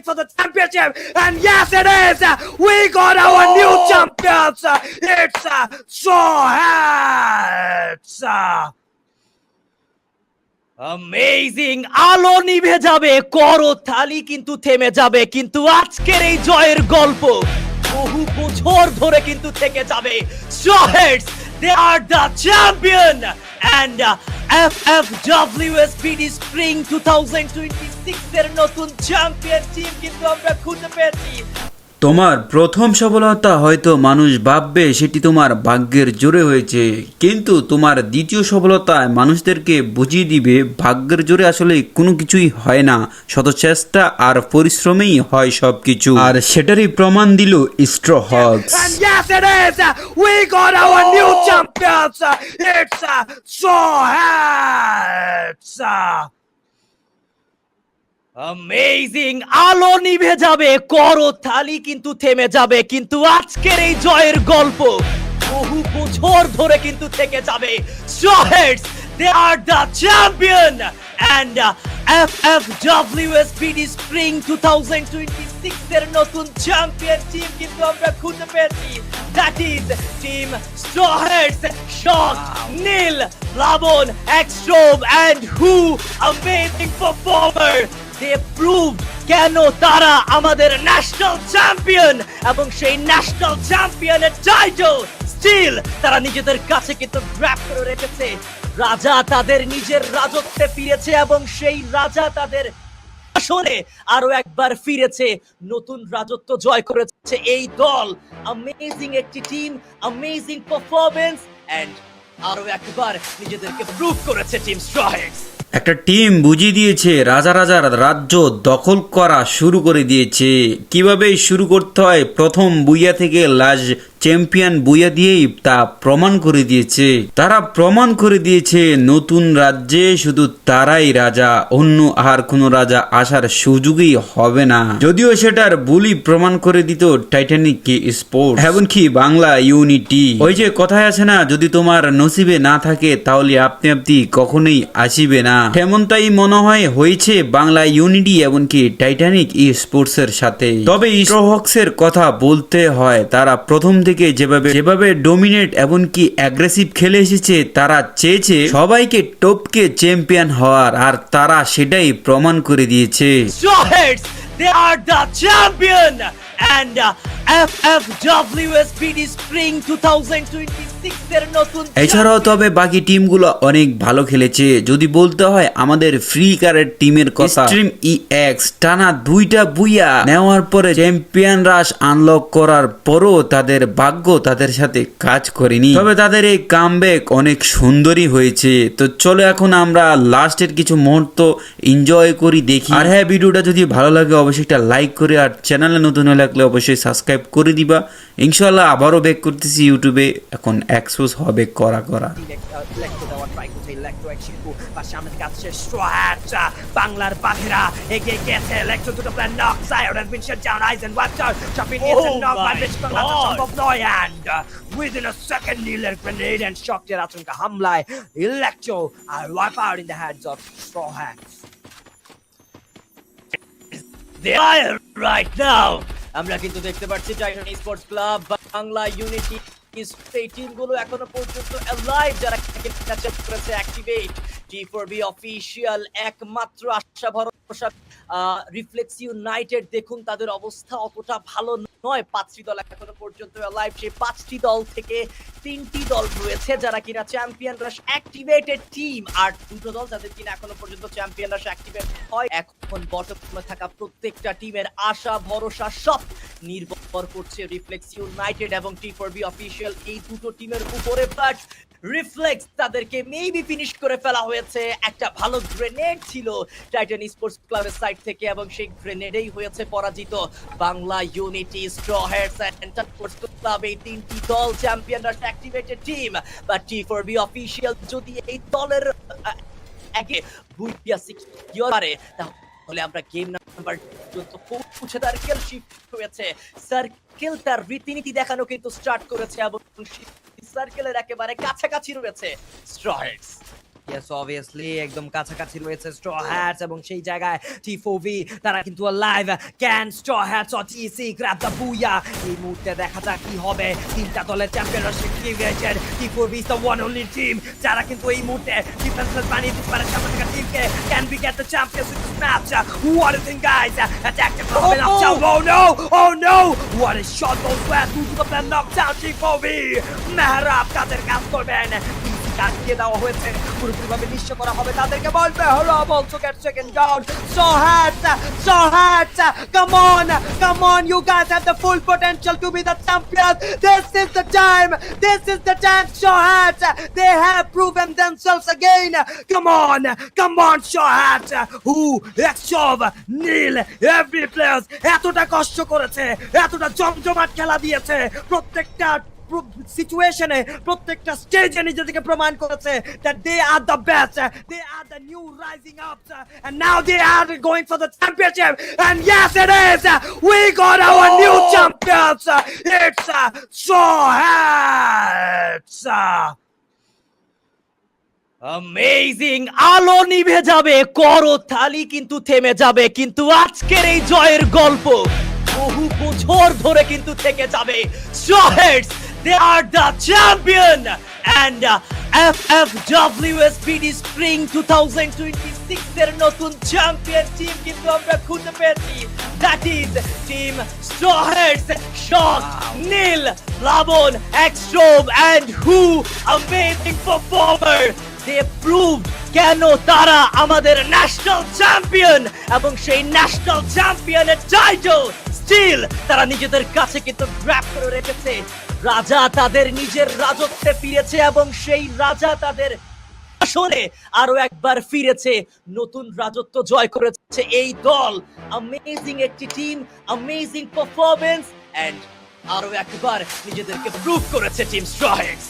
for the championship, and yes it is, we got our new champions, it's Straw Hats. Amazing, আলো নিভে যাবে, করতালি কিন্তু থেমে যাবে, কিন্তু আজকের এই জয়ের গল্প বহু বছর ধরে কিন্তু থেকে যাবে। Straw Hats, they are the champion, and FFWSBD spring 2026 এর নতুন চ্যাম্পিয়ন টিম কিন্তু আমরা খুঁজে পেয়েছি। তোমার প্রথম সফলতা হয়তো মানুষ ভাববে সেটি তোমার ভাগ্যের জোরে হয়েছে, কিন্তু তোমার দ্বিতীয় সফলতায় মানুষদেরকে বুঝিয়ে দিবে ভাগ্যের জোরে আসলে কোনো কিছুই হয় না, শত চেষ্টা আর পরিশ্রমেই হয় সবকিছু। আর সেটারই প্রমাণ দিল straw হগস। And yes it is, we got our new champions, it's Straw Hats. Amazing, আলো নিভে যাবে, করতালি কিন্তু থেমে যাবে, কিন্তু আজকের এই জয়ের গল্প বহু বছর ধরে কিন্তু থেকে যাবে। Straw Hats, they are the champion, and FFWSBD spring 2026 এর নতুন চ্যাম্পিয়ন টিম কিন্তু আমরা খুঁজে পেয়েছি। That is team Straw Hats, Shock, Nil, Labon, Extrome, and Who, amazing performer. They proved কেন তারা আমাদের ন্যাশনাল চ্যাম্পিয়ন, এবং সেই ন্যাশনাল চ্যাম্পিয়নের টাইটেল স্টিল তারা নিজেদের কাছে কিন্তু গ্র্যাব করে রেখেছে। রাজা তাদের নিজের রাজত্বে ফিরেছে, এবং সেই রাজা তাদের আসনে আরো একবার ফিরেছে, নতুন রাজত্ব জয় করেছে এই দল। অ্যামেজিং একটি টিম, অ্যামেজিং পারফরম্যান্স, এন্ড আরো একবার নিজেদেরকে প্রুভ করেছে টিম স্ট্র হ্যাটস। একটা টিম বুঝিয়ে দিয়েছে, রাজা রাজার রাজ্য দখল করা শুরু করে দিয়েছে। কিভাবে শুরু করতে হয়, প্রথম বুইয়া থেকে লাস্ট চ্যাম্পিয়ন বুইয়া দিয়েই তা প্রমাণ করে দিয়েছে। তারা প্রমাণ করে দিয়েছে নতুন রাজ্যে শুধু তারাই রাজা, অন্য আর কোনো রাজা আসার সুযোগই হবে না। যদিও সেটার বুলি প্রমাণ করে দিত টাইটানিক স্পোর্ট, এমনকি বাংলা ইউনিটি। ওই যে কথায় আছে না, যদি তোমার নসিবে না থাকে তাহলে আপনি আপনি কখনোই আসিবে না, তেমনটাই মনে হয় হয়েছে বাংলা ইউনিটি এমনকি টাইটানিক স্পোর্টস এর সাথে। তবে স্ট্র হগস এর কথা বলতে হয়, তারা প্রথম থেকে যেভাবে ডোমিনেট এমনকি অ্যাগ্রেসিভ খেলে এসেছে, তারা চেয়েছে সবাইকে টপকে চ্যাম্পিয়ন হওয়ার, আর তারা সেটাই প্রমাণ করে দিয়েছে। Straw Hats, they are the champion, and FFWSBD spring 2026 এর নতুন। এছাড়াও তবে বাকি টিমগুলো অনেক ভালো খেলেছে। যদি বলতে হয় আমাদের ফ্রি কারের টিমের কথা, স্ট্রিম EX টানা 2টা বুইয়া নেওয়ার পরে চ্যাম্পিয়ন রাশ আনলক করার পরও তাদের ভাগ্য তাদের সাথে কাজ করেনি, তবে তাদের এই কামব্যাক অনেক সুন্দরই হয়েছে। তো চলো এখন আমরা লাস্টের কিছু মুহূর্ত এনজয় করি, দেখি। আর হ্যাঁ, ভিডিওটা যদি ভালো লাগে অবশ্যই একটা লাইক করে, আর চ্যানেলে নতুন হয়ে লাগলে অবশ্যই সাবস্ক্রাইব করে দিবা। ইনশাআল্লাহ আবারও ব্যাক করতেছি ইউটিউবে, এখন এক্সপোজ হবে করা। বাংলার বাঘেরা এগিয়ে গেছে, ইলেকট্রো দুটো প্ল্যান knock, side has been shut down, eyes and watch out, চাপিয়ে নিয়েছে নক, বাট বেশ বাংলা সম্ভব নয়, এন্ড within a second নীলের গ্রেনেড এন্ড শকের আচমকা হামলায় ইলেকট্রো আর wipe out in the hands of straw hats. Right now আমরা কিন্তু দেখতে পাচ্ছি Titan sports club, Bangla unity, এই টিমগুলো এখনো পর্যন্ত অ্যালাইভ, যারা ক্যাচ করেছে অ্যাক্টিভেট, T4B অফিশিয়াল একমাত্র আশা ভরসা রিফ্লেক্স ইউনাইটেড। দেখুন তাদের অবস্থা অতটা ভালো নয়, 5টি দল এখনো পর্যন্ত অ্যালাইভ, সেই 5টি দল থেকে 3টি দল রয়েছে যারা কিনা চ্যাম্পিয়ন রাশ অ্যাক্টিভেটেড টিম, আর 2টো দল যাদের কিনা এখনো পর্যন্ত চ্যাম্পিয়ন রাশ অ্যাক্টিভেট হয়। এখন বটমে থাকা প্রত্যেকটা টিমের আশা ভরসা সব নির্ভর করছে রিফ্লেক্স ইউনাইটেড এবং T4B অফিশিয়াল এই দুটো টিমের উপরে। বাট রিফ্লেক্স তাদেরকে মেবি ফিনিশ করে ফেলা হয়েছে, একটা ভালো গ্রেনেড ছিল টাইটান স্পোর্টস ক্লাবের সাইড থেকে, এবং সেই গ্রেনেডেই হয়েছে পরাজিত Bangla unity, straw hats and sports club, এই 3টি দল চ্যাম্পিয়ন রাশ অ্যাক্টিভেটেড টিম। বা T4B অফিশিয়াল যদি এই দলের আগে বুইয়া সিকিউর করে, তাহলে আমরা গেম নাম্বার পর্যন্ত পৌঁছে সার্কেল শিফট হয়েছে, সার্কেল তার রীতিনীতি দেখানো কিন্তু স্টার্ট করেছে, এবং সার্কেলের একেবারে কাছাকাছি রয়েছে স্ট্র হ্যাটস। Yes, obviously একদম কাছাকাছি রয়েছে Straw Hats এবং সেই জায়গায় T4V তারা কিন্তু alive. Can Straw Hats or TC grab the booyah? এই মুহূর্তে দেখা যাক কি হবে। তিনটা দলের চ্যাম্পিয়নশিপ ক্রিকেটের T4V is the one only team যারা কিন্তু এই মুহূর্তে ডিফেন্সেস বানিয়ে দিতে পারে সামনে থাকা টিমকে। Can we get the champions in this match? What do you think, guys? Attack the club and uptown. Oh no! Oh no! What a shot goes west to the plan knockdown T4V. Mehrab তাদের কাজ করবেন। কাটিয়ে দেওয়া হয়েছে পুরোপুরিভাবে নিঃস্ব করা হবে তাদেরকে বলবে হলো also get second down. Straw Hats, come on, you guys have the full potential to be the champions. This is the time, Straw Hats, they have proven themselves again. Come on, Straw Hats, who Exov, Neil, every players এতটা কষ্ট করেছে, এতটা জমজমাট খেলা দিয়েছে, প্রত্যেকটা সিচুয়েশনে প্রত্যেকটা স্টেজে নিজেদেরকে প্রমাণ করেছে that they are the best, they are the new rising up, and now they are going for the championship, and yes it is, we got our new champions, it's Straw Hats. Amazing! আলো নিভে যাবে, করতালি কিন্তু থেমে যাবে, কিন্তু আজকের এই জয়ের গল্প বহু বছর ধরে কিন্তু থেকে যাবে। Straw Hats, they are the champion, and FFWSBD Spring 2026 এর নতুন চ্যাম্পিয়ন টিম কিন্তু আমরা খুঁজে পেয়েছি। That is team Straw Hats, Shock, Neil, Lavon, Extrove, and who amazing performer. They proved কেন তারা আমাদের ন্যাশনাল চ্যাম্পিয়ন, এবং সেই ন্যাশনাল চ্যাম্পিয়নের টাইটেল স্টিল তারা নিজেদের কাছে কিন্তু গ্র্যাব করে রেখেছে। রাজা তাদের নিজের রাজত্বে ফিরেছে এবং সেই রাজা তাদের আসলে আরো একবার ফিরেছে, নতুন রাজত্ব জয় করেছে এই দল। অ্যামেজিং একটি টিম, অ্যামেজিং পারফরম্যান্স, এন্ড আরো একবার নিজেদেরকে প্রুভ করেছে টিম Straw Hats।